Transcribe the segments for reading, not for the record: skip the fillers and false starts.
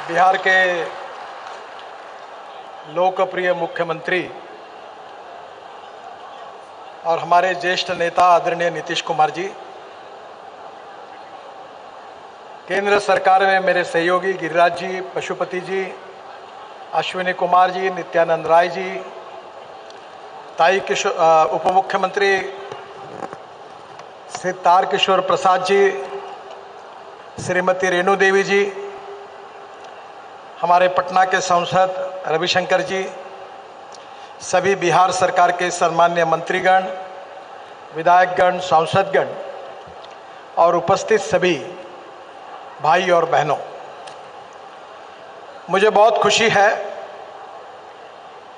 बिहार के लोकप्रिय मुख्यमंत्री और हमारे ज्येष्ठ नेता आदरणीय नीतीश कुमार जी, केंद्र सरकार में मेरे सहयोगी गिरिराज जी, पशुपति जी, अश्विनी कुमार जी, नित्यानंद राय जी, उप मुख्यमंत्री श्री तारकिशोर प्रसाद जी, श्रीमती रेणु देवी जी, हमारे पटना के सांसद रविशंकर जी, सभी बिहार सरकार के सम्मान्य मंत्रीगण, विधायकगण, सांसदगण और उपस्थित सभी भाई और बहनों, मुझे बहुत खुशी है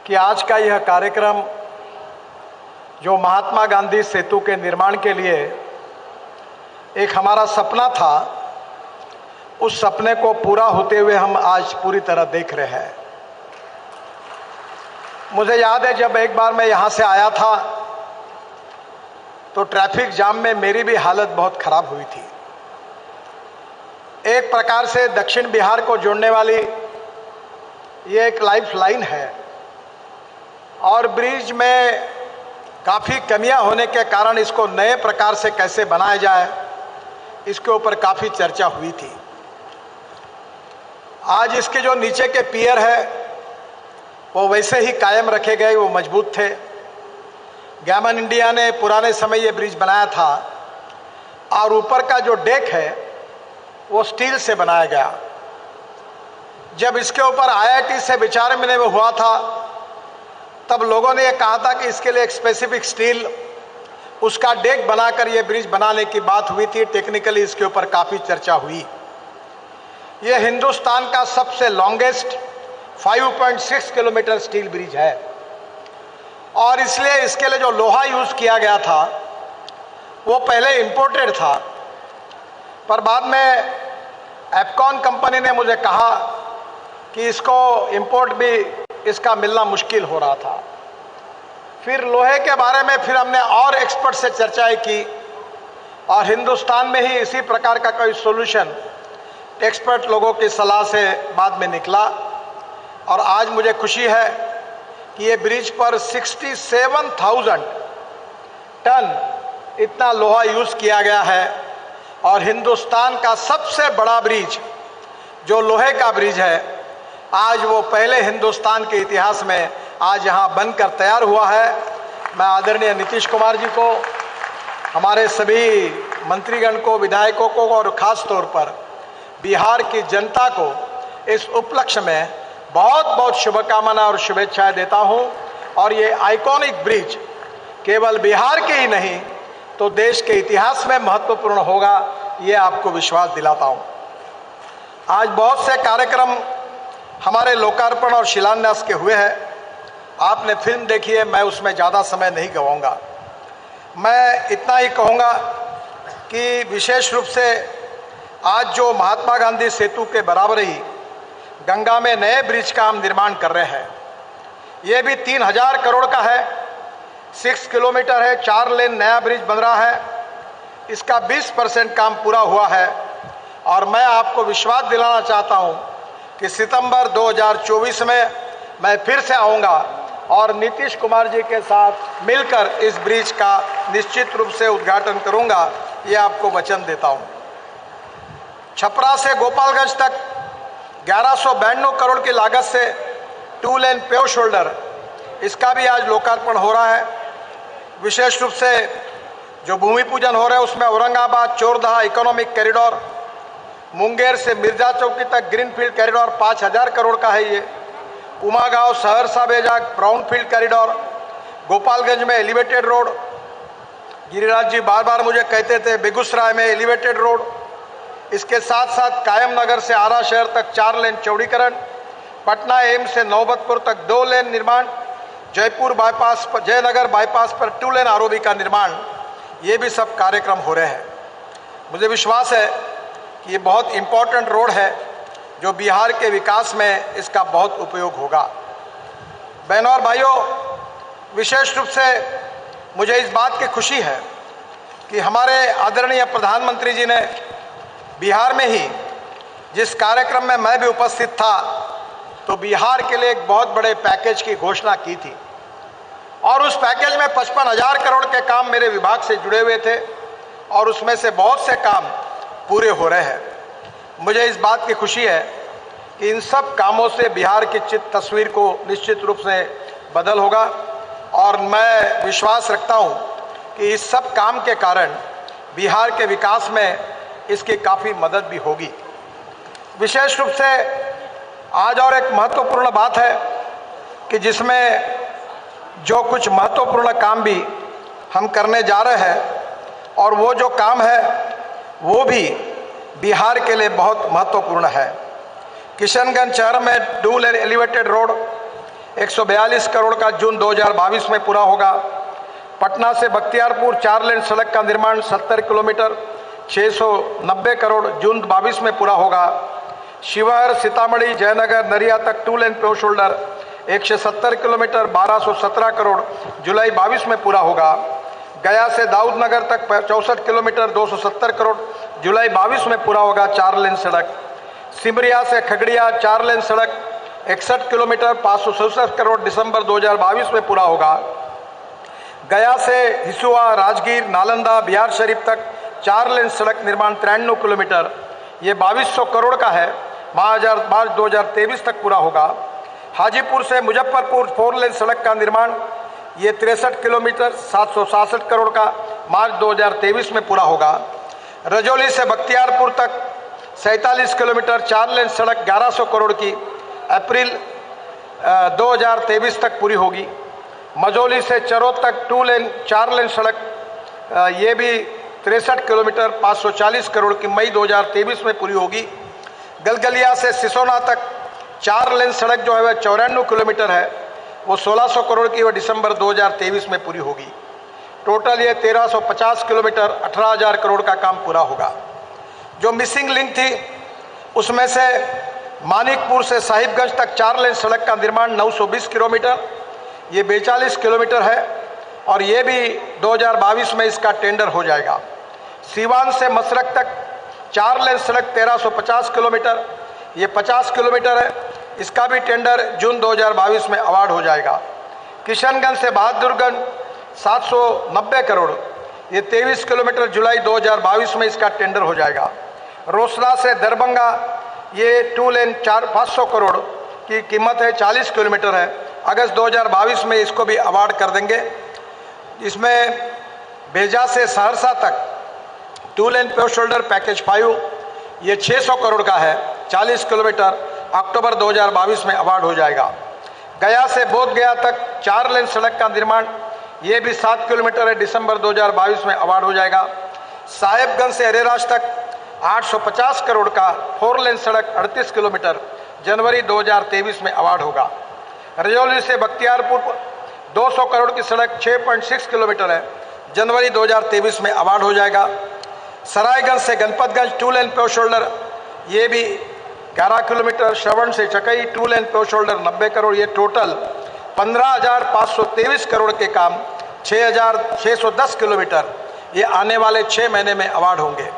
कि आज का यह कार्यक्रम जो महात्मा गांधी सेतु के निर्माण के लिए एक हमारा सपना था, उस सपने को पूरा होते हुए हम आज पूरी तरह देख रहे हैं। मुझे याद है जब एक बार मैं यहाँ से आया था तो ट्रैफिक जाम में मेरी भी हालत बहुत खराब हुई थी। एक प्रकार से दक्षिण बिहार को जोड़ने वाली ये एक लाइफ लाइन है और ब्रिज में काफ़ी कमियां होने के कारण इसको नए प्रकार से कैसे बनाया जाए, इसके ऊपर काफ़ी चर्चा हुई थी। आज इसके जो नीचे के पियर है वो वैसे ही कायम रखे गए, वो मजबूत थे। गैमन इंडिया ने पुराने समय ये ब्रिज बनाया था और ऊपर का जो डेक है वो स्टील से बनाया गया। जब इसके ऊपर IIT से विचार विनिमय हुआ था तब लोगों ने ये कहा था कि इसके लिए एक स्पेसिफिक स्टील, उसका डेक बनाकर ये ब्रिज बनाने की बात हुई थी। टेक्निकली इसके ऊपर काफ़ी चर्चा हुई। ये हिंदुस्तान का सबसे लॉन्गेस्ट 5.6 किलोमीटर स्टील ब्रिज है और इसलिए इसके लिए जो लोहा यूज़ किया गया था वो पहले इंपोर्टेड था, पर बाद में एप्कॉन कंपनी ने मुझे कहा कि इसको इंपोर्ट भी इसका मिलना मुश्किल हो रहा था। फिर लोहे के बारे में फिर हमने और एक्सपर्ट से चर्चाएं की और हिंदुस्तान में ही इसी प्रकार का कोई सॉल्यूशन एक्सपर्ट लोगों की सलाह से बाद में निकला और आज मुझे खुशी है कि ये ब्रिज पर 67,000 टन इतना लोहा यूज़ किया गया है और हिंदुस्तान का सबसे बड़ा ब्रिज जो लोहे का ब्रिज है, आज वो पहले हिंदुस्तान के इतिहास में आज यहाँ बनकर तैयार हुआ है। मैं आदरणीय नीतीश कुमार जी को, हमारे सभी मंत्रीगण को, विधायकों को और ख़ास तौर पर बिहार की जनता को इस उपलक्ष्य में बहुत बहुत शुभकामना और शुभेच्छाएं देता हूं। और ये आइकॉनिक ब्रिज केवल बिहार के ही नहीं तो देश के इतिहास में महत्वपूर्ण होगा, ये आपको विश्वास दिलाता हूं। आज बहुत से कार्यक्रम हमारे लोकार्पण और शिलान्यास के हुए हैं। आपने फिल्म देखी है, मैं उसमें ज़्यादा समय नहीं गवाऊंगा। मैं इतना ही कहूँगा कि विशेष रूप से आज जो महात्मा गांधी सेतु के बराबर ही गंगा में नए ब्रिज का हम निर्माण कर रहे हैं, ये भी 3,000 करोड़ का है, 6 किलोमीटर है, 4 लेन नया ब्रिज बन रहा है। इसका 20% काम पूरा हुआ है और मैं आपको विश्वास दिलाना चाहता हूं कि सितंबर 2024 में मैं फिर से आऊंगा और नीतीश कुमार जी के साथ मिलकर इस ब्रिज का निश्चित रूप से उद्घाटन करूंगा, ये आपको वचन देता हूं। छपरा से गोपालगंज तक 1192 करोड़ की लागत से 2 लेन पेव शोल्डर, इसका भी आज लोकार्पण हो रहा है। विशेष रूप से जो भूमि पूजन हो रहा है उसमें औरंगाबाद चोरदहा इकोनॉमिक कॉरिडोर, मुंगेर से मिर्जा चौकी तक ग्रीनफील्ड कॉरिडोर 5,000 करोड़ का है। ये उमागांव सहरसा बेजाग ब्राउनफील्ड कॉरिडोर, गोपालगंज में एलिवेटेड रोड, गिरिराज जी बार बार मुझे कहते थे बेगूसराय में एलिवेटेड रोड, इसके साथ साथ कायम नगर से आरा शहर तक 4 लेन चौड़ीकरण, पटना एम्स से नौबतपुर तक 2 लेन निर्माण, जयपुर बाईपास पर, जयनगर बाईपास पर 2 लेन ROB का निर्माण, ये भी सब कार्यक्रम हो रहे हैं। मुझे विश्वास है कि ये बहुत इम्पोर्टेंट रोड है जो बिहार के विकास में इसका बहुत उपयोग होगा। बहनों और भाइयों, विशेष रूप से मुझे इस बात की खुशी है कि हमारे आदरणीय प्रधानमंत्री जी ने बिहार में ही जिस कार्यक्रम में मैं भी उपस्थित था तो बिहार के लिए एक बहुत बड़े पैकेज की घोषणा की थी और उस पैकेज में 55,000 करोड़ के काम मेरे विभाग से जुड़े हुए थे और उसमें से बहुत से काम पूरे हो रहे हैं। मुझे इस बात की खुशी है कि इन सब कामों से बिहार की तस्वीर को निश्चित रूप से बदल होगा और मैं विश्वास रखता हूं कि इस सब काम के कारण बिहार के विकास में इसकी काफ़ी मदद भी होगी। विशेष रूप से आज और एक महत्वपूर्ण बात है कि जिसमें जो कुछ महत्वपूर्ण काम भी हम करने जा रहे हैं और वो जो काम है वो भी बिहार के लिए बहुत महत्वपूर्ण है। किशनगंज शहर में डुअल एलिवेटेड रोड 142 करोड़ का जून 2022 में पूरा होगा। पटना से बख्तियारपुर 4 लेन सड़क का निर्माण 70 किलोमीटर 690 करोड़ जून 22 में पूरा होगा। शिवहर सीतामढ़ी जयनगर नरिया तक 2 लेन पेव शोल्डर 170 किलोमीटर 1217 करोड़ जुलाई 22 में पूरा होगा। गया से दाऊदनगर तक 64 किलोमीटर 270 करोड़ जुलाई 22 में पूरा होगा 4 लेन सड़क। सिमरिया से खगड़िया 4 लेन सड़क 61 किलोमीटर 567 करोड़ दिसंबर 2022 में पूरा होगा। गया से हिसुआ राजगीर नालंदा बिहार शरीफ तक 4 लेन सड़क निर्माण 93 किलोमीटर ये 2200 करोड़ का है, मार्च 2023 तक पूरा होगा। हाजीपुर से मुजफ्फरपुर 4 लेन सड़क का निर्माण ये 63 किलोमीटर 767 करोड़ का मार्च 2023 में पूरा होगा। रजौली से बख्तियारपुर तक 47 किलोमीटर 4 लेन सड़क 1100 करोड़ की अप्रैल 2023 तक पूरी होगी। मझौली से चरोद तक 2 लेन 4 लेन सड़क ये भी 63 किलोमीटर 540 करोड़ की मई 2023 में पूरी होगी। गलगलिया से सिसोना तक 4 लेन सड़क जो है वह 94 किलोमीटर है, वो 1600 करोड़ की वह दिसंबर 2023 में पूरी होगी। टोटल ये 1350 किलोमीटर 18,000 करोड़ का काम पूरा होगा। जो मिसिंग लिंक थी उसमें से मानिकपुर से साहिबगंज तक 4 लेन सड़क का निर्माण 920 किलोमीटर ये 42 किलोमीटर है और ये भी 2022 में इसका टेंडर हो जाएगा। सीवान से मसरक तक 4 लेन सड़क 1350 किलोमीटर ये 50 किलोमीटर है, इसका भी टेंडर जून 2022 में अवार्ड हो जाएगा। किशनगंज से बहादुरगंज 790 करोड़ ये 23 किलोमीटर जुलाई 2022 में इसका टेंडर हो जाएगा। रोसड़ा से दरभंगा ये 2 लेन 500 करोड़ की कीमत है, 40 किलोमीटर है, अगस्त 2022 में इसको भी अवार्ड कर देंगे। इसमें बेजा से सहरसा तक 2 लेन पेव शोल्डर पैकेज 5 ये 600 करोड़ का है, 40 किलोमीटर, अक्टूबर 2022 में अवार्ड हो जाएगा। गया से बोध गया तक 4 लेन सड़क का निर्माण ये भी 7 किलोमीटर है, दिसंबर 2022 में अवार्ड हो जाएगा। साहेबगंज से अरेराज तक 850 करोड़ का 4 लेन सड़क 38 किलोमीटर जनवरी 2023 में अवार्ड होगा। रजौली से बख्तियारपुर 200 करोड़ की सड़क 6.6 किलोमीटर है, जनवरी 2023 में अवार्ड हो जाएगा। सरायगंज से गणपतगंज 2 लेन पेव शोल्डर ये भी 11 किलोमीटर, श्रवण से चकई 2 लेन पेव शोल्डर 90 करोड़ ये टोटल 15,523 करोड़ के काम 6,610 किलोमीटर ये आने वाले 6 महीने में अवार्ड होंगे।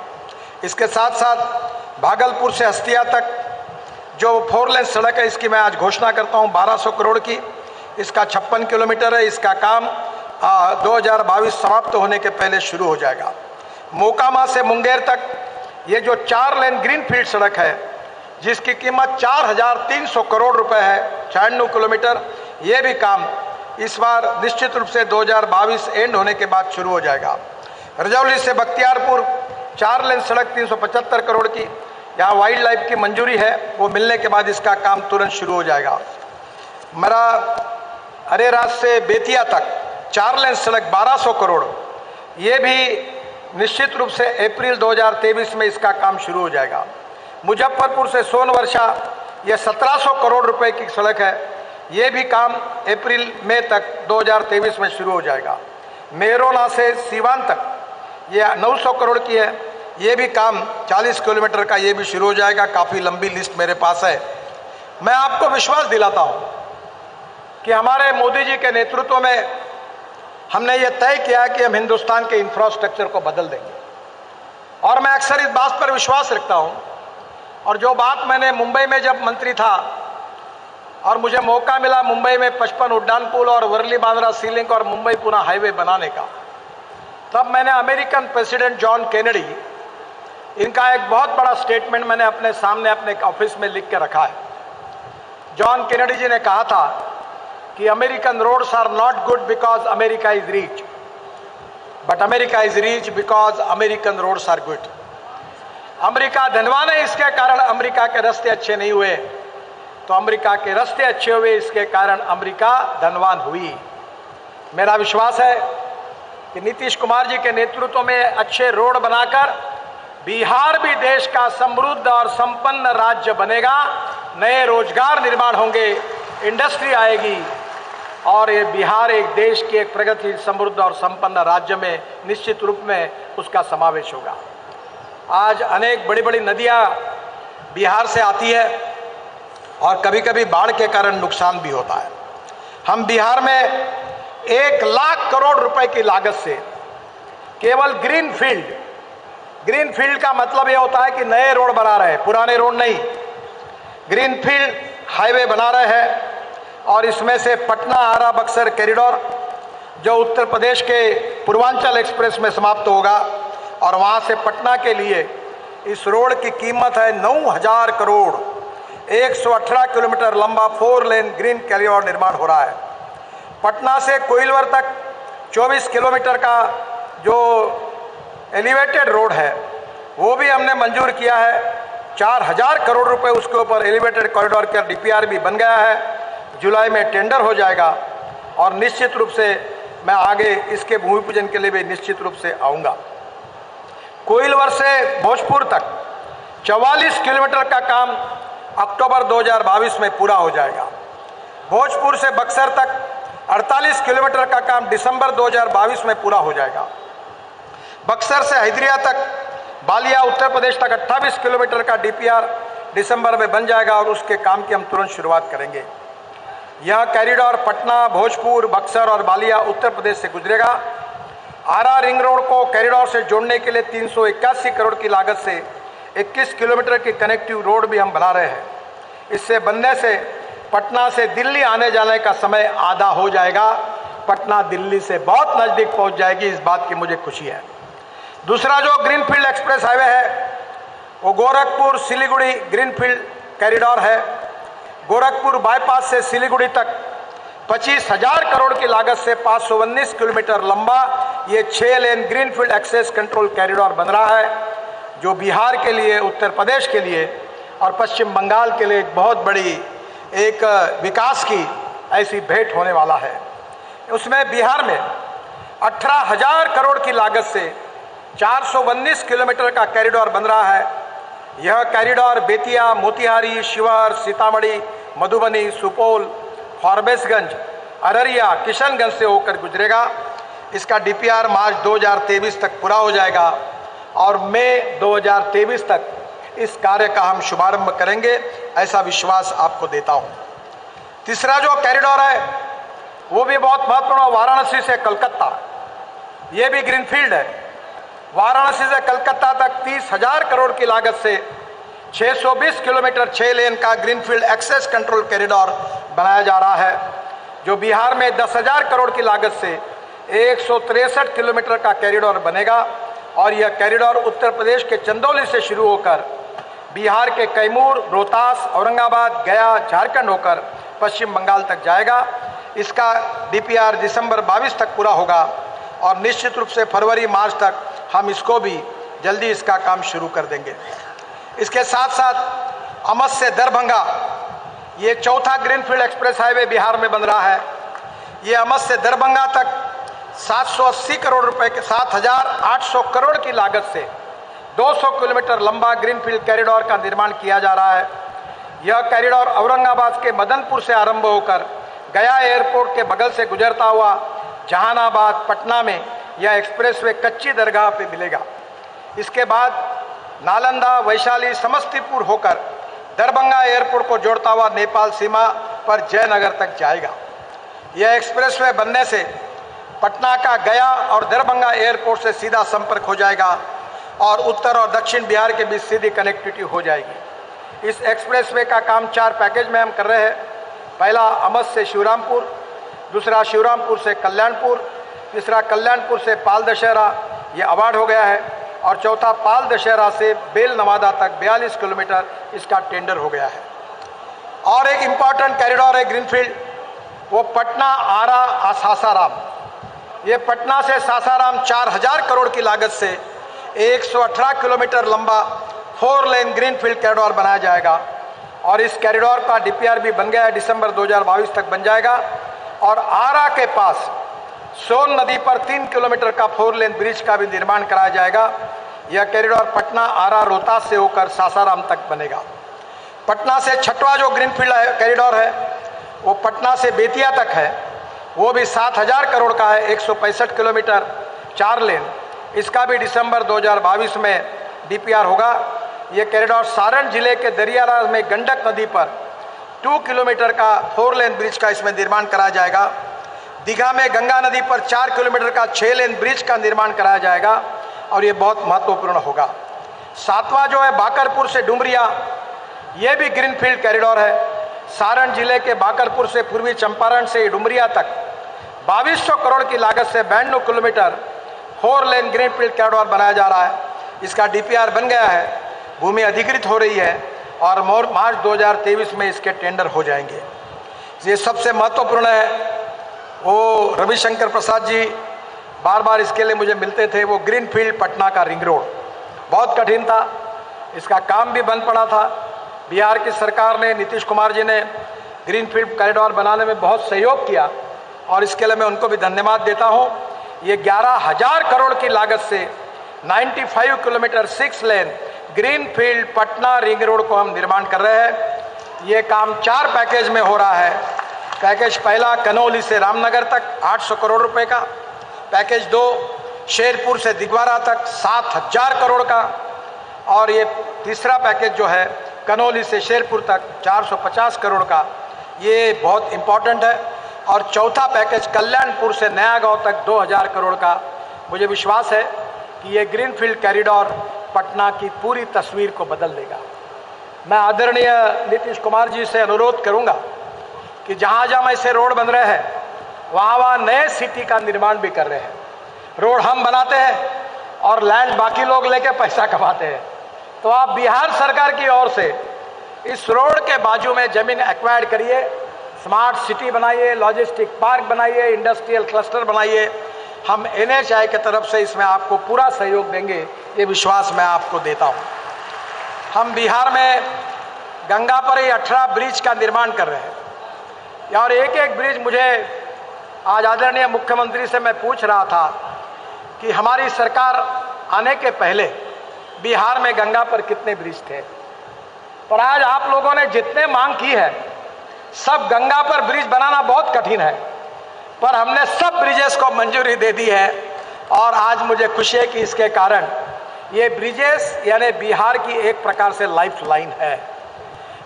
इसके साथ साथ भागलपुर से हस्तिया तक जो 4 लेन सड़क है इसकी मैं आज घोषणा करता हूँ 1200 करोड़ की, इसका 56 किलोमीटर है, इसका काम 2022 समाप्त होने के पहले शुरू हो जाएगा। मोकामा से मुंगेर तक ये जो 4 लेन ग्रीनफील्ड सड़क है जिसकी कीमत 4,300 करोड़ रुपए है, 96 किलोमीटर, ये भी काम इस बार निश्चित रूप से 2022 एंड होने के बाद शुरू हो जाएगा। रजौली से बख्तियारपुर 4 लेन सड़क 375 करोड़ की, यहाँ वाइल्ड लाइफ की मंजूरी है, वो मिलने के बाद इसका काम तुरंत शुरू हो जाएगा। मेरा अरेराज से बेतिया तक 4 लेन सड़क 1200 करोड़ ये भी निश्चित रूप से अप्रैल 2023 में इसका काम शुरू हो जाएगा। मुजफ्फरपुर से सोनवर्षा ये 1700 करोड़ रुपए की सड़क है, ये भी काम अप्रैल मई तक 2023 में शुरू हो जाएगा। मेहरोना से सीवान तक ये 900 करोड़ की है, ये भी काम 40 किलोमीटर का ये भी शुरू हो जाएगा। काफ़ी लंबी लिस्ट मेरे पास है। मैं आपको विश्वास दिलाता हूँ कि हमारे मोदी जी के नेतृत्व में हमने ये तय किया कि हम हिंदुस्तान के इंफ्रास्ट्रक्चर को बदल देंगे और मैं अक्सर इस बात पर विश्वास रखता हूँ और जो बात मैंने मुंबई में जब मंत्री था और मुझे मौका मिला मुंबई में 55 उड्डान पुल और वर्ली बांद्रा सी लिंक और मुंबई पुणे हाईवे बनाने का, तब मैंने अमेरिकन प्रेसिडेंट जॉन केनेडी, इनका एक बहुत बड़ा स्टेटमेंट मैंने अपने सामने अपने ऑफिस में लिख के रखा है। जॉन केनेडी जी ने कहा था कि American roads are not good because America is rich, but America is rich because American roads are good. America धनवान है, इसके कारण अमेरिका के रास्ते अच्छे नहीं हुए, तो अमेरिका के रास्ते अच्छे हुए, इसके कारण अमेरिका धनवान हुई। मेरा विश्वास है कि नीतीश कुमार जी के नेतृत्व में अच्छे रोड बनाकर बिहार भी देश का समृद्ध और संपन्न राज्य बनेगा, नए रोजगार निर्माण होंगे, इंडस्ट्री आएगी और ये बिहार एक देश के एक प्रगति समृद्ध और संपन्न राज्य में निश्चित रूप में उसका समावेश होगा। आज अनेक बड़ी बड़ी नदियां बिहार से आती है और कभी कभी बाढ़ के कारण नुकसान भी होता है। हम बिहार में 1 लाख करोड़ रुपए की लागत से केवल ग्रीन फील्ड का मतलब यह होता है कि नए रोड बना रहे हैं, पुराने रोड नहीं, ग्रीन फील्ड हाईवे बना रहे हैं। और इसमें से पटना आरा बक्सर कॉरिडोर जो उत्तर प्रदेश के पूर्वांचल एक्सप्रेस में समाप्त होगा और वहां से पटना के लिए इस रोड की कीमत है 9,000 करोड़। 118 किलोमीटर लंबा 4 लेन ग्रीन कॉरिडोर निर्माण हो रहा है। पटना से कोइलवर तक 24 किलोमीटर का जो एलिवेटेड रोड है वो भी हमने मंजूर किया है। 4,000 करोड़ रुपए उसके ऊपर एलिवेटेड कॉरिडोर का डीपीआर भी बन गया है। जुलाई में टेंडर हो जाएगा और निश्चित रूप से मैं आगे इसके भूमि पूजन के लिए भी निश्चित रूप से आऊँगा। कोइलवर से भोजपुर तक 44 किलोमीटर का काम अक्टूबर 2022 में पूरा हो जाएगा। भोजपुर से बक्सर तक 48 किलोमीटर का काम दिसंबर 2022 में पूरा हो जाएगा। बक्सर से हैदरिया तक बालिया उत्तर प्रदेश तक 28 किलोमीटर का डीपीआर दिसंबर में बन जाएगा और उसके काम की हम तुरंत शुरुआत करेंगे। यह कॉरिडोर पटना, भोजपुर, बक्सर और बालिया उत्तर प्रदेश से गुजरेगा। आरा रिंग रोड को कॉरिडोर से जोड़ने के लिए 381 करोड़ की लागत से 21 किलोमीटर की कनेक्टिव रोड भी हम बना रहे हैं। इससे बनने से पटना से दिल्ली आने जाने का समय आधा हो जाएगा। पटना दिल्ली से बहुत नज़दीक पहुंच जाएगी, इस बात की मुझे खुशी है। दूसरा जो ग्रीनफील्ड एक्सप्रेस हाईवे है वो गोरखपुर सिलीगुड़ी ग्रीनफील्ड कॉरिडोर है। गोरखपुर बाईपास से सिलीगुड़ी तक 25,000 करोड़ की लागत से 519 किलोमीटर लंबा ये 6 lane greenfield access control corridor बन रहा है, जो बिहार के लिए, उत्तर प्रदेश के लिए और पश्चिम बंगाल के लिए एक बहुत बड़ी एक विकास की ऐसी भेंट होने वाला है। उसमें बिहार में 18,000 करोड़ की लागत से 419 किलोमीटर का कॉरिडोर बन रहा है। यह कॉरिडोर बेतिया, मोतिहारी, शिवहर, सीतामढ़ी, मधुबनी, सुपौल, फॉरबिसगंज, अररिया, किशनगंज से होकर गुजरेगा। इसका डीपीआर मार्च 2023 तक पूरा हो जाएगा और मई 2023 तक इस कार्य का हम शुभारंभ करेंगे, ऐसा विश्वास आपको देता हूं। तीसरा जो कॉरिडोर है वो भी बहुत महत्वपूर्ण, वाराणसी से कलकत्ता, ये भी ग्रीनफील्ड है। वाराणसी से कलकत्ता तक 30,000 करोड़ की लागत से 620 किलोमीटर 6 लेन का ग्रीनफील्ड एक्सेस कंट्रोल कॉरिडोर बनाया जा रहा है, जो बिहार में 10,000 करोड़ की लागत से 163 किलोमीटर का कॉरिडोर बनेगा। और यह कॉरिडोर उत्तर प्रदेश के चंदौली से शुरू होकर बिहार के कैमूर, रोहतास, औरंगाबाद, गया, झारखंड होकर पश्चिम बंगाल तक जाएगा। इसका डीपीआर दिसंबर 22 तक पूरा होगा और निश्चित रूप से फरवरी मार्च तक हम इसको भी जल्दी इसका काम शुरू कर देंगे। इसके साथ साथ अमत से दरभंगा, ये चौथा ग्रीनफील्ड एक्सप्रेस हाईवे बिहार में बन रहा है। ये अमत से दरभंगा तक 780 करोड़ रुपए के 7,800 करोड़ की लागत से 200 किलोमीटर लंबा ग्रीनफील्ड कॉरिडोर का निर्माण किया जा रहा है। यह कॉरिडोर औरंगाबाद के मदनपुर से आरंभ होकर गया एयरपोर्ट के बगल से गुजरता हुआ जहानाबाद, पटना में यह एक्सप्रेसवे कच्ची दरगाह पे मिलेगा। इसके बाद नालंदा, वैशाली, समस्तीपुर होकर दरभंगा एयरपोर्ट को जोड़ता हुआ नेपाल सीमा पर जयनगर तक जाएगा। यह एक्सप्रेसवे बनने से पटना का गया और दरभंगा एयरपोर्ट से सीधा संपर्क हो जाएगा और उत्तर और दक्षिण बिहार के बीच सीधी कनेक्टिविटी हो जाएगी। इस एक्सप्रेसवे का काम 4 पैकेज में हम कर रहे हैं। पहला अमस से शिवरामपुर, दूसरा शिवरामपुर से कल्याणपुर, तीसरा कल्याणपुर से पाल दशहरा, ये अवार्ड हो गया है, और चौथा पाल दशहरा से बेल नवादा तक 42 किलोमीटर इसका टेंडर हो गया है। और एक इम्पॉर्टेंट कॉरिडोर है ग्रीनफील्ड, वो पटना आरा सासाराम। ये पटना से सासाराम 4000 करोड़ की लागत से 118 किलोमीटर लंबा 4 लेन ग्रीनफील्ड कॉरिडोर बनाया जाएगा, और इस कॉरिडोर का डीपीआर भी बन गया है, दिसंबर 2022 तक बन जाएगा। और आरा के पास सोन नदी पर 3 किलोमीटर का 4 लेन ब्रिज का भी निर्माण कराया जाएगा। यह कॉरिडोर पटना आरा रोहतास से होकर सासाराम तक बनेगा। पटना से छठवां जो ग्रीनफील्ड कॉरिडोर है वो पटना से बेतिया तक है, वो भी 7000 करोड़ का है, 165 किलोमीटर 4 लेन। इसका भी दिसंबर 2022 में डीपीआर होगा। ये कॉरिडोर सारण जिले के दरियाराज में गंडक नदी पर 2 किलोमीटर का 4 लेन ब्रिज का इसमें निर्माण कराया जाएगा। दीघा में गंगा नदी पर 4 किलोमीटर का 6 लेन ब्रिज का निर्माण कराया जाएगा, और ये बहुत महत्वपूर्ण होगा। सातवां जो है बाकरपुर से डुमरिया, ये भी ग्रीनफील्ड कॉरिडोर है। सारण जिले के बाकरपुर से पूर्वी चंपारण से डुमरिया तक 2200 करोड़ की लागत से 92 किलोमीटर 4 लेन ग्रीनफील्ड कॉरिडोर बनाया जा रहा है। इसका डीपीआर बन गया है, भूमि अधिकृत हो रही है, और मार्च 2023 में इसके टेंडर हो जाएंगे। ये सबसे महत्वपूर्ण है। वो रविशंकर प्रसाद जी बार बार इसके लिए मुझे मिलते थे। वो ग्रीनफील्ड पटना का रिंग रोड बहुत कठिन था, इसका काम भी बंद पड़ा था। बिहार की सरकार ने, नीतीश कुमार जी ने ग्रीनफील्ड कॉरिडोर बनाने में बहुत सहयोग किया, और इसके लिए मैं उनको भी धन्यवाद देता हूं। ये 11000 करोड़ की लागत से 95 kilometre 6 lane greenfield Patna ring road को हम निर्माण कर रहे हैं। ये काम 4 पैकेज में हो रहा है। पैकेज पहला कनौली से रामनगर तक 800 करोड़ रुपए का, पैकेज 2 शेरपुर से दिगवारा तक 7000 करोड़ का, और ये तीसरा पैकेज जो है कनौली से शेरपुर तक 450 करोड़ का, ये बहुत इम्पॉर्टेंट है। और चौथा पैकेज कल्याणपुर से नया गांव तक 2000 करोड़ का। मुझे विश्वास है कि ये ग्रीनफील्ड कॉरिडोर पटना की पूरी तस्वीर को बदल देगा। मैं आदरणीय नीतीश कुमार जी से अनुरोध करूंगा कि जहां जहां ऐसे रोड बन रहे हैं वहां वहां नए सिटी का निर्माण भी कर रहे हैं। रोड हम बनाते हैं और लैंड बाकी लोग लेके पैसा कमाते हैं, तो आप बिहार सरकार की ओर से इस रोड के बाजू में जमीन एक्वायर्ड करिए, स्मार्ट सिटी बनाइए, लॉजिस्टिक पार्क बनाइए, इंडस्ट्रियल क्लस्टर बनाइए। हम NHAI की तरफ से इसमें आपको पूरा सहयोग देंगे, ये विश्वास मैं आपको देता हूँ। हम बिहार में गंगा पर ही 18 ब्रिज का निर्माण कर रहे हैं, और एक एक ब्रिज मुझे आज आदरणीय मुख्यमंत्री से मैं पूछ रहा था कि हमारी सरकार आने के पहले बिहार में गंगा पर कितने ब्रिज थे, पर आज आप लोगों ने जितने मांग की है, सब गंगा पर ब्रिज बनाना बहुत कठिन है, पर हमने सब ब्रिजेस को मंजूरी दे दी है। और आज मुझे खुशी है कि इसके कारण ये ब्रिजेस यानी बिहार की एक प्रकार से लाइफ लाइन है।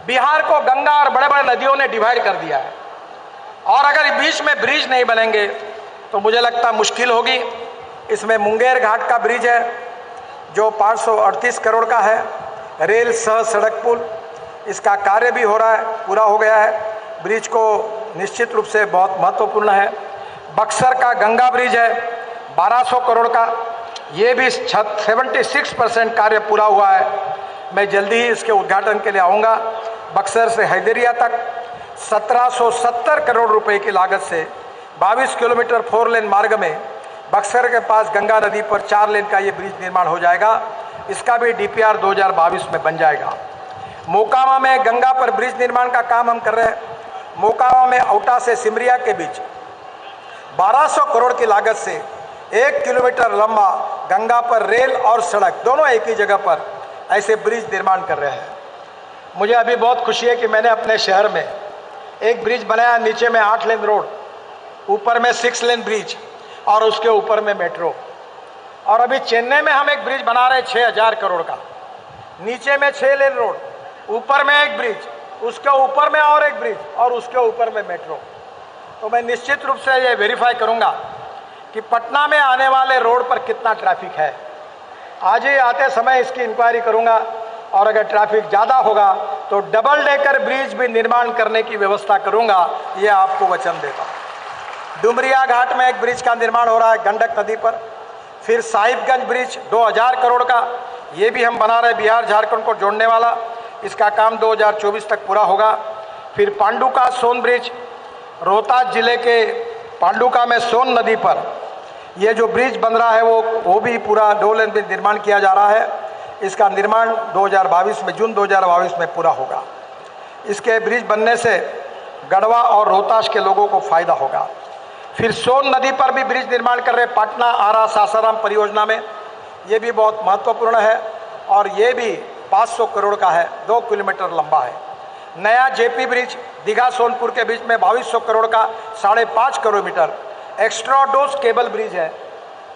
बिहार को गंगा और बड़े बड़े नदियों ने डिवाइड कर दिया है, और अगर बीच में ब्रिज नहीं बनेंगे तो मुझे लगता मुश्किल होगी। इसमें मुंगेर घाट का ब्रिज है जो 538 करोड़ का है, रेल सह सड़क पुल, इसका कार्य भी हो रहा है, पूरा हो गया है। ब्रिज को निश्चित रूप से बहुत महत्वपूर्ण है। बक्सर का गंगा ब्रिज है 1200 करोड़ का, ये भी 76% कार्य पूरा हुआ है। मैं जल्दी ही इसके उद्घाटन के लिए आऊँगा। बक्सर से हैदरिया तक 1770 करोड़ रुपए की लागत से 22 किलोमीटर 4 लेन मार्ग में बक्सर के पास गंगा नदी पर 4 लेन का ये ब्रिज निर्माण हो जाएगा। इसका भी डीपीआर 2022 में बन जाएगा। मोकामा में गंगा पर ब्रिज निर्माण का काम हम कर रहे हैं। मोकामा में औटा से सिमरिया के बीच 1200 करोड़ की लागत से 1 किलोमीटर लंबा गंगा पर रेल और सड़क दोनों एक ही जगह पर ऐसे ब्रिज निर्माण कर रहे हैं। मुझे अभी बहुत खुशी है कि मैंने अपने शहर में एक ब्रिज बनाया, नीचे में 8 लेन रोड, ऊपर में 6 लेन ब्रिज, और उसके ऊपर में मेट्रो। और अभी चेन्नई में हम एक ब्रिज बना रहे हैं 6000 करोड़ का, नीचे में 6 लेन रोड, ऊपर में एक ब्रिज, उसके ऊपर में और एक ब्रिज, और उसके ऊपर में मेट्रो। तो मैं निश्चित रूप से ये वेरीफाई करूंगा कि पटना में आने वाले रोड पर कितना ट्रैफिक है। आज ही आते समय इसकी इंक्वायरी करूंगा, और अगर ट्रैफिक ज़्यादा होगा तो डबल डेकर ब्रिज भी निर्माण करने की व्यवस्था करूंगा, ये आपको वचन देता हूँ। डुमरिया घाट में एक ब्रिज का निर्माण हो रहा है गंडक नदी पर। फिर साहिबगंज ब्रिज 2000 करोड़ का, ये भी हम बना रहे, बिहार झारखंड को जोड़ने वाला। इसका काम 2024 तक पूरा होगा। फिर पांडुका सोन ब्रिज, रोहतास जिले के पांडुका में सोन नदी पर ये जो ब्रिज बन रहा है वो भी पूरा 2 लेन में निर्माण किया जा रहा है। इसका निर्माण 2022 में, जून 2022 में पूरा होगा। इसके ब्रिज बनने से गढ़वा और रोहतास के लोगों को फायदा होगा। फिर सोन नदी पर भी ब्रिज निर्माण कर रहे पटना आरा सासाराम परियोजना में, ये भी बहुत महत्वपूर्ण है और ये भी 500 करोड़ का है, 2 किलोमीटर लंबा है। नया जेपी ब्रिज दीघा सोनपुर के बीच में 2200 करोड़ का 5.5 kilometre extra dose cable bridge है,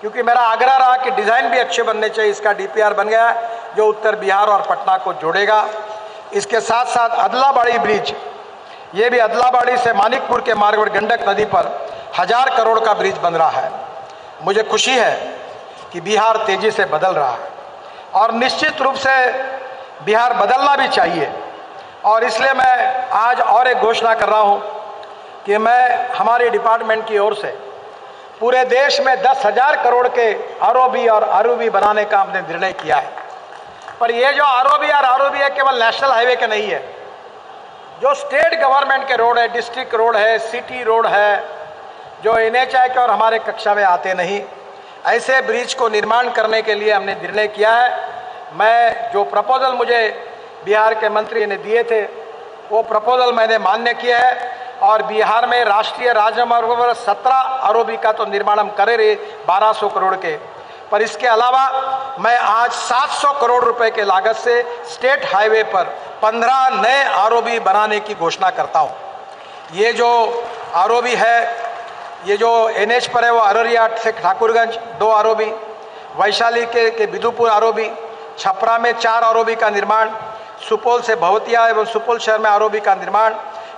क्योंकि मेरा आग्रह रहा कि डिज़ाइन भी अच्छे बनने चाहिए। इसका डीपीआर बन गया है जो उत्तर बिहार और पटना को जोड़ेगा। इसके साथ साथ अदलाबाड़ी ब्रिज, ये भी अदलाबाड़ी से मानिकपुर के मार्ग पर गंडक नदी पर 1000 करोड़ का ब्रिज बन रहा है। मुझे खुशी है कि बिहार तेजी से बदल रहा है और निश्चित रूप से बिहार बदलना भी चाहिए। और इसलिए मैं आज और एक घोषणा कर रहा हूँ कि मैं हमारे डिपार्टमेंट की ओर से पूरे देश में 10,000 करोड़ के आरओबी और आरओबी बनाने का हमने निर्णय किया है। पर ये जो आरओबी और आरओबी है केवल नेशनल हाईवे के नहीं है, जो स्टेट गवर्नमेंट के रोड है, डिस्ट्रिक्ट रोड है, सिटी रोड है, जो एनएचआई के और हमारे कक्षा में आते नहीं, ऐसे ब्रिज को निर्माण करने के लिए हमने निर्णय किया है। मैं जो प्रपोजल मुझे बिहार के मंत्री ने दिए थे वो प्रपोजल मैंने मान्य किया है और बिहार में राष्ट्रीय राजमार्गों पर 17 आरओबी का तो निर्माण हम करे रहे 1200 करोड़ के, पर इसके अलावा मैं आज 700 करोड़ रुपए के लागत से स्टेट हाईवे पर 15 नए आरओबी बनाने की घोषणा करता हूँ। ये जो आरओबी है, ये जो एनएच पर है वो अररिया से ठाकुरगंज 2 आरओबी, वैशाली के बिदुपुर आरओबी, छपरा में 4 आरओबी का निर्माण, सुपौल से भवतिया एवं सुपौल शहर में आरओबी का निर्माण,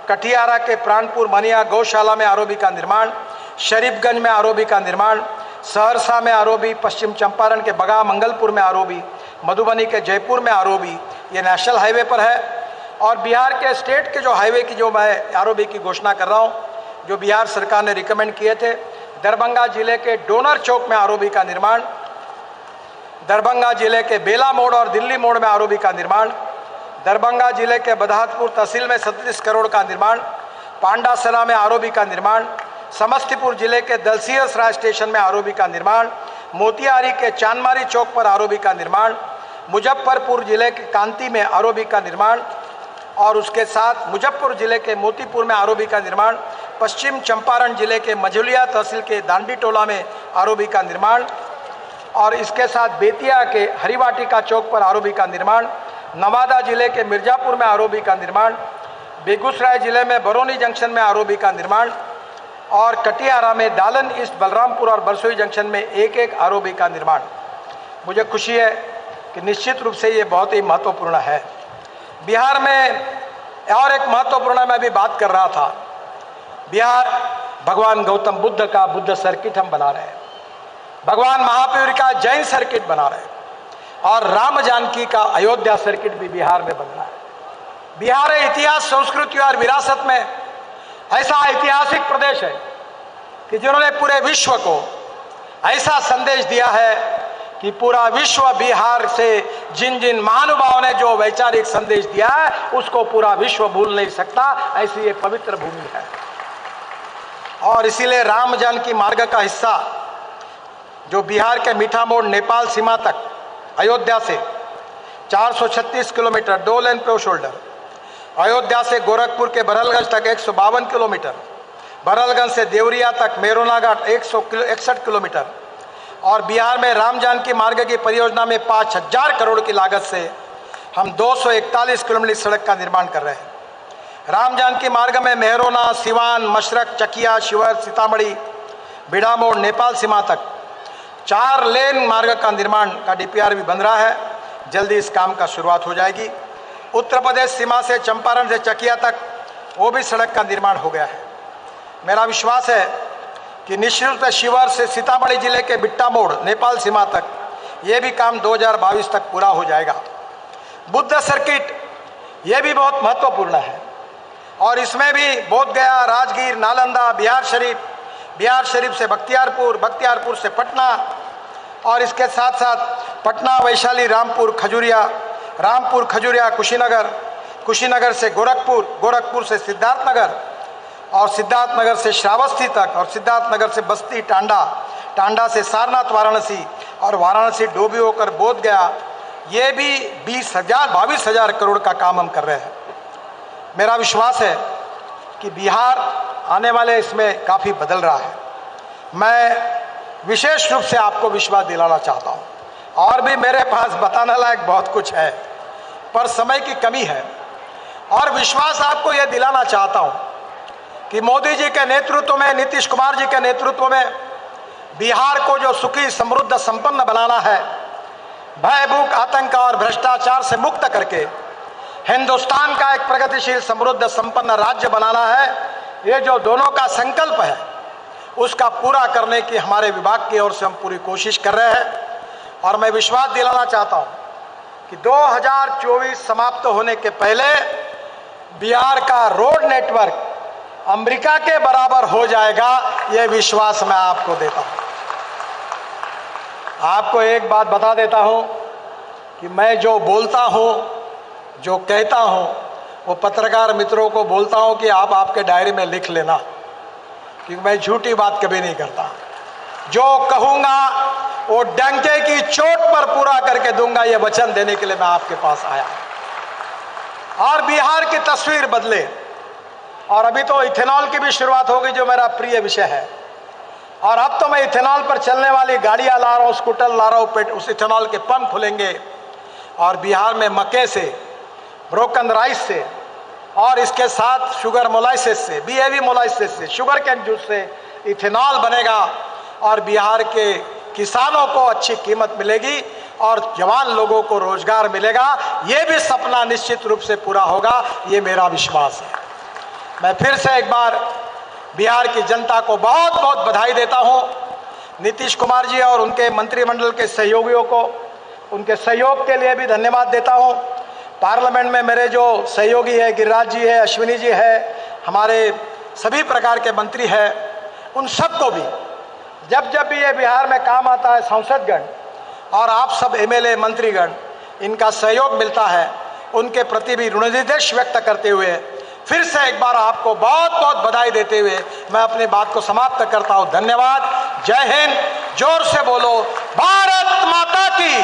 कटिहारा के प्राणपुर मनिया गौशाला में आरओबी का निर्माण, शरीफगंज में आरओबी का निर्माण, सहरसा में आरओबी, पश्चिम चंपारण के बगा मंगलपुर में आरओबी, मधुबनी के जयपुर में आरओबी, ये नेशनल हाईवे पर है। और बिहार के स्टेट के जो हाईवे की जो मैं आरओबी की घोषणा कर रहा हूँ, जो बिहार सरकार ने रिकमेंड किए थे, दरभंगा जिले के डोनर चौक में आरओबी का निर्माण, दरभंगा जिले के बेला मोड़ और दिल्ली मोड़ में आरओबी का निर्माण, दरभंगा जिले के बदहातपुर तहसील में 37 करोड़ का निर्माण, पांडासरा में आरओबी का निर्माण, समस्तीपुर जिले के दलसिंहसराय स्टेशन में आरओबी का निर्माण, मोतिहारी के चांदमारी चौक पर आरओबी का निर्माण, मुजफ्फरपुर जिले के कांती में आरओबी का निर्माण और उसके साथ मुजफ्फरपुर जिले के मोतीपुर में आरओबी का निर्माण, पश्चिम चंपारण जिले के मझुलिया तहसील के दांडी टोला में आरओबी का निर्माण और इसके साथ बेतिया के हरिवाटिका चौक पर आरओबी का निर्माण, नवादा जिले के मिर्जापुर में आरओबी का निर्माण, बेगूसराय जिले में बरौनी जंक्शन में आरओबी का निर्माण और कटिहारा में दालन ईस्ट, बलरामपुर और बरसोई जंक्शन में एक आरओबी का निर्माण। मुझे खुशी है कि निश्चित रूप से ये बहुत ही महत्वपूर्ण है। बिहार में और एक महत्वपूर्ण मैं अभी बात कर रहा था, बिहार भगवान गौतम बुद्ध का बुद्ध सर्किट हम बना रहे हैं, भगवान महावीर का जैन सर्किट बना रहे हैं और राम जानकी का अयोध्या सर्किट भी बिहार में बन रहा है। बिहार इतिहास, संस्कृति और विरासत में ऐसा ऐतिहासिक प्रदेश है कि जिन्होंने पूरे विश्व को ऐसा संदेश दिया है कि पूरा विश्व बिहार से जिन जिन महानुभावों ने जो वैचारिक संदेश दिया है उसको पूरा विश्व भूल नहीं सकता, ऐसी ये पवित्र भूमि है। और इसीलिए राम जानकी मार्ग का हिस्सा जो बिहार के मीठा मोड़ नेपाल सीमा तक अयोध्या से 436 किलोमीटर 2 लेन पे शोल्डर, अयोध्या से गोरखपुर के बरहलगंज तक 152 किलोमीटर, बरहलगंज से देवरिया तक मेरोना घाट 161 किलोमीटर और बिहार में राम जानकी मार्ग की परियोजना में 5000 करोड़ की लागत से हम 241 किलोमीटर सड़क का निर्माण कर रहे हैं। राम जानकी मार्ग में मेहरोना, सिवान, मशरक, चकिया, शिवर, सीतामढ़ी, बिड़ामोड़, नेपाल सीमा तक 4 लेन मार्ग का निर्माण का डीपीआर भी बन रहा है। जल्दी इस काम का शुरुआत हो जाएगी। उत्तर प्रदेश सीमा से चंपारण से चकिया तक वो भी सड़क का निर्माण हो गया है। मेरा विश्वास है कि निश्चित रूप से शिवर से सीतामढ़ी जिले के बिट्टा मोड़ नेपाल सीमा तक ये भी काम 2022 तक पूरा हो जाएगा। बुद्ध सर्किट ये भी बहुत महत्वपूर्ण है। और इसमें भी बोधगया, राजगीर, नालंदा, बिहार शरीफ से बख्तियारपुर, बख्तियारपुर से पटना, और इसके साथ साथ पटना, वैशाली, रामपुर, खजूरिया, कुशीनगर से गोरखपुर, गोरखपुर से सिद्धार्थनगर, और सिद्धार्थनगर से श्रावस्ती तक, और सिद्धार्थनगर से बस्ती, टांडा से सारनाथ, वाराणसी, और वाराणसी डोभी होकर बोध गया। ये भी 22,000 करोड़ का काम हम कर रहे हैं। मेरा विश्वास है कि बिहार आने वाले इसमें काफ़ी बदल रहा है। मैं विशेष रूप से आपको विश्वास दिलाना चाहता हूँ। और भी मेरे पास बताने लायक बहुत कुछ है, पर समय की कमी है। और विश्वास आपको यह दिलाना चाहता हूँ कि मोदी जी के नेतृत्व में, नीतीश कुमार जी के नेतृत्व में बिहार को जो सुखी, समृद्ध, संपन्न बनाना है, भय, भूख, आतंक और भ्रष्टाचार से मुक्त करके हिंदुस्तान का एक प्रगतिशील, समृद्ध, संपन्न राज्य बनाना है, ये जो दोनों का संकल्प है, उसका पूरा करने की हमारे विभाग की ओर से हम पूरी कोशिश कर रहे हैं। और मैं विश्वास दिलाना चाहता हूँ कि 2024 समाप्त होने के पहले बिहार का रोड नेटवर्क अमेरिका के बराबर हो जाएगा, ये विश्वास मैं आपको देता हूँ। आपको एक बात बता देता हूँ कि मैं जो बोलता हूँ, जो कहता हूँ, वो पत्रकार मित्रों को बोलता हूँ कि आप आपके डायरी में लिख लेना, क्योंकि मैं झूठी बात कभी नहीं करता। जो कहूँगा वो डंके की चोट पर पूरा करके दूंगा, ये वचन देने के लिए मैं आपके पास आया। और बिहार की तस्वीर बदले, और अभी तो इथेनॉल की भी शुरुआत होगी, जो मेरा प्रिय विषय है। और अब तो मैं इथेनॉल पर चलने वाली गाड़ियाँ ला रहा हूँ, स्कूटर ला रहा हूँ, उस इथेनॉल के पंप खुलेंगे। और बिहार में मक्के से, ब्रोकन राइस से, और इसके साथ शुगर मोलाइसिस से, BAV मोलाइसिस से, शुगर कैन जूस से इथेनॉल बनेगा। और बिहार के किसानों को अच्छी कीमत मिलेगी और जवान लोगों को रोजगार मिलेगा। ये भी सपना निश्चित रूप से पूरा होगा, ये मेरा विश्वास है। मैं फिर से एक बार बिहार की जनता को बहुत बहुत बधाई देता हूँ। नीतीश कुमार जी और उनके मंत्रिमंडल के सहयोगियों को उनके सहयोग के लिए भी धन्यवाद देता हूँ। पार्लियामेंट में मेरे जो सहयोगी है, गिरिराज जी है, अश्विनी जी है, हमारे सभी प्रकार के मंत्री हैं, उन सबको भी जब जब भी ये बिहार में काम आता है, सांसदगण और आप सब MLA मंत्रीगण, इनका सहयोग मिलता है, उनके प्रति भी ऋणनिदेश व्यक्त करते हुए फिर से एक बार आपको बहुत बहुत बधाई देते हुए मैं अपनी बात को समाप्त करता हूँ। धन्यवाद। जय हिंद। जोर से बोलो भारत माता की।